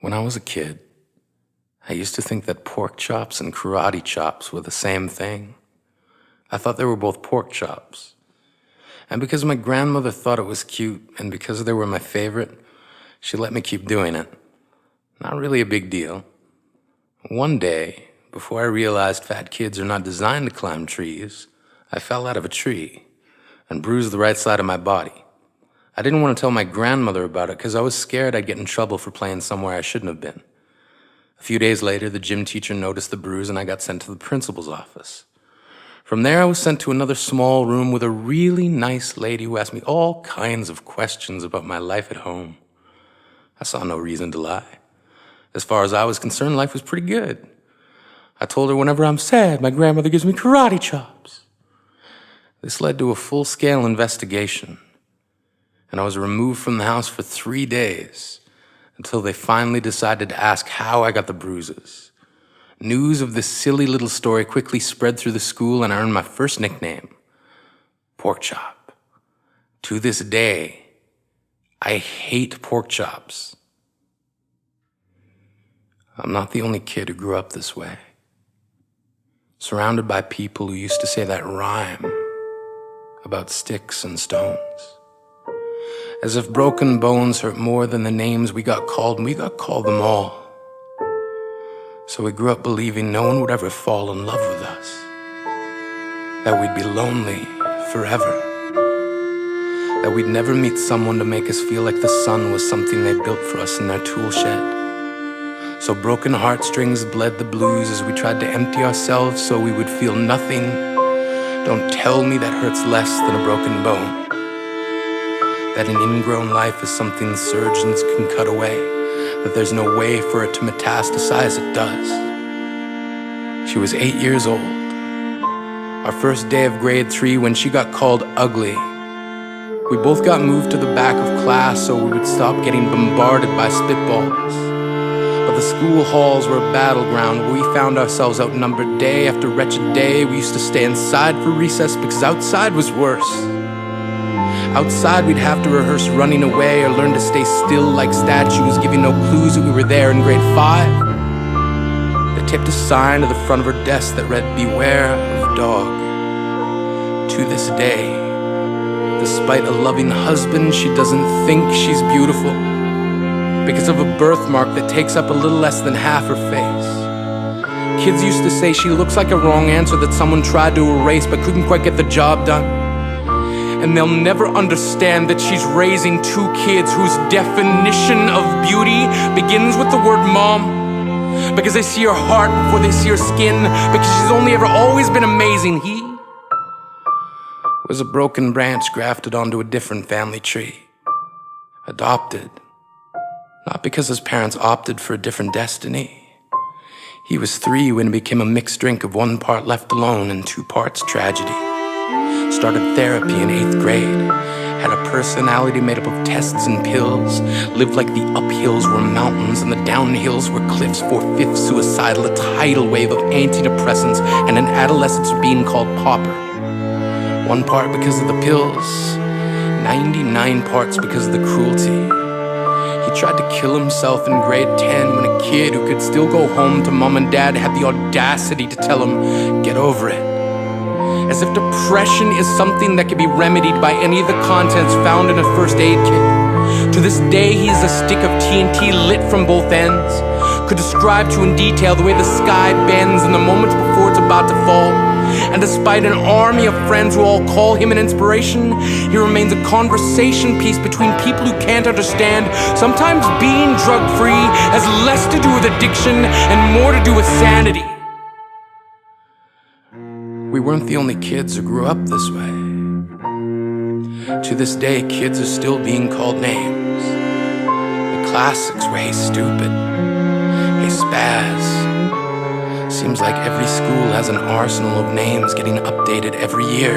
When I was a kid, I used to think that pork chops and karate chops were the same thing. I thought they were both pork chops. And because my grandmother thought it was cute, and because they were my favorite, she let me keep doing it. Not really a big deal. One day, before I realized fat kids are not designed to climb trees, I fell out of a tree and bruised the right side of my body. I didn't want to tell my grandmother about it because I was scared I'd get in trouble for playing somewhere I shouldn't have been. A few days later, the gym teacher noticed the bruise and I got sent to the principal's office. From there, I was sent to another small room with a really nice lady who asked me all kinds of questions about my life at home. I saw no reason to lie. As far as I was concerned, life was pretty good. I told her whenever I'm sad, my grandmother gives me karate chops. This led to a full-scale investigation, and I was removed from the house for 3 days until they finally decided to ask how I got the bruises. News of this silly little story quickly spread through the school, and I earned my first nickname, Pork Chop. To this day, I hate pork chops. I'm not the only kid who grew up this way, surrounded by people who used to say that rhyme about sticks and stones. As if broken bones hurt more than the names we got called, and we got called them all. So we grew up believing no one would ever fall in love with us, that we'd be lonely forever, that we'd never meet someone to make us feel like the sun was something they built for us in their tool shed. So broken heartstrings bled the blues as we tried to empty ourselves so we would feel nothing. Don't tell me that hurts less than a broken bone. That an ingrown life is something surgeons can cut away, that there's no way for it to metastasize, it does. She was 8 years old. Our first day of grade 3 when she got called ugly. We both got moved to the back of class so we would stop getting bombarded by spitballs. But the school halls were a battleground where we found ourselves outnumbered day after wretched day. We used to stay inside for recess because outside was worse. Outside we'd have to rehearse running away or learn to stay still like statues, giving no clues that we were there in grade 5. They taped a sign to the front of her desk that read, "Beware of dog." To this day, despite a loving husband, she doesn't think she's beautiful because of a birthmark that takes up a little less than half her face. Kids used to say she looks like a wrong answer that someone tried to erase but couldn't quite get the job done. And they'll never understand that she's raising 2 kids whose definition of beauty begins with the word mom. Because they see her heart before they see her skin. Because she's only ever always been amazing. He was a broken branch grafted onto a different family tree. Adopted. Not because his parents opted for a different destiny. He was 3 when it became a mixed drink of 1 part left alone and 2 parts tragedy. Started therapy in 8th grade, had a personality made up of tests and pills, lived like the uphills were mountains and the downhills were cliffs, 4/5 suicidal, a tidal wave of antidepressants, and an adolescence being called pauper. 1 part because of the pills, 99 parts because of the cruelty. He tried to kill himself in grade 10 when a kid who could still go home to mom and dad had the audacity to tell him, "Get over it." As if depression is something that can be remedied by any of the contents found in a first aid kit. To this day, he is a stick of TNT lit from both ends. Could describe to in detail the way the sky bends in the moments before it's about to fall. And despite an army of friends who all call him an inspiration, he remains a conversation piece between people who can't understand. Sometimes being drug-free has less to do with addiction and more to do with sanity. We weren't the only kids who grew up this way. To this day, kids are still being called names. The classics were, "Hey stupid," "Hey spaz." Seems like every school has an arsenal of names getting updated every year.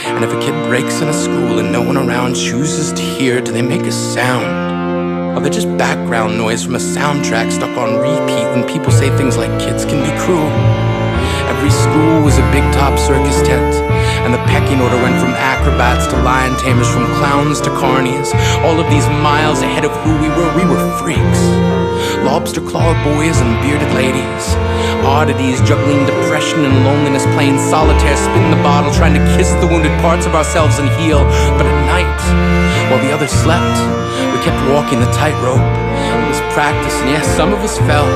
And if a kid breaks in a school and no one around chooses to hear, do they make a sound? Or they're just background noise from a soundtrack stuck on repeat when people say things like kids can be cruel? Every school was a big top circus tent, and the pecking order went from acrobats to lion tamers, from clowns to carnies. All of these miles ahead of who we were freaks. lobster claw boys and bearded ladies, oddities juggling depression and loneliness, playing solitaire, spin the bottle, trying to kiss the wounded parts of ourselves and heal. But at night, while the others slept, we kept walking the tightrope. It was practice, and yes, some of us fell.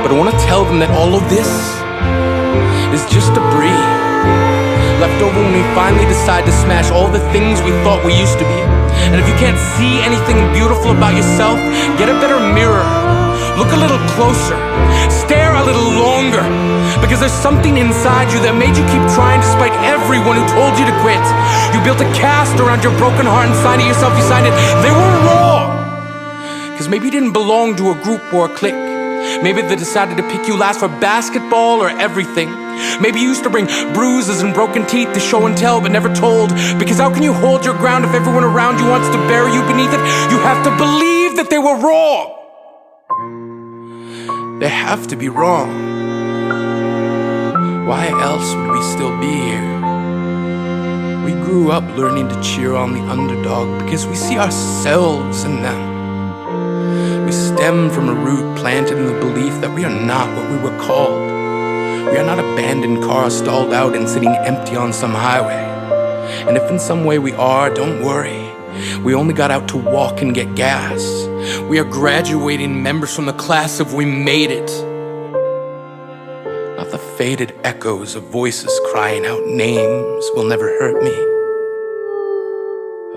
But I want to tell them that all of this is just debris left over when we finally decide to smash all the things we thought we used to be. And if you can't see anything beautiful about yourself, get a better mirror. Look a little closer. Stare a little longer. Because there's something inside you that made you keep trying despite everyone who told you to quit. You built a cast around your broken heart and signed it yourself. You signed it. They were wrong. Because maybe you didn't belong to a group or a clique. Maybe they decided to pick you last for basketball or everything. Maybe you used to bring bruises and broken teeth to show and tell but never told. Because how can you hold your ground if everyone around you wants to bury you beneath it? You have to believe that they were wrong. They have to be wrong. Why else would we still be here? We grew up learning to cheer on the underdog because we see ourselves in them. We stem from a root planted in the belief that we are not what we were called. We are not abandoned cars stalled out and sitting empty on some highway. And if in some way we are, don't worry. We only got out to walk and get gas. We are graduating members from the class of we made it. Not the faded echoes of voices crying out names will never hurt me.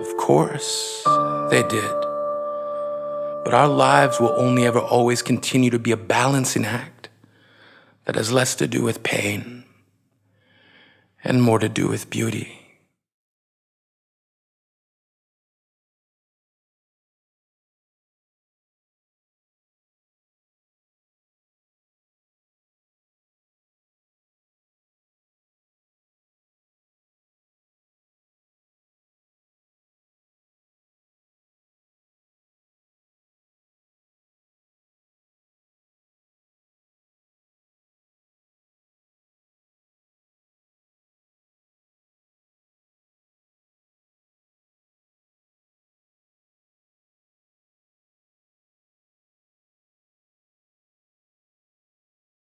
Of course, they did. But our lives will only ever always continue to be a balancing act that has less to do with pain and more to do with beauty.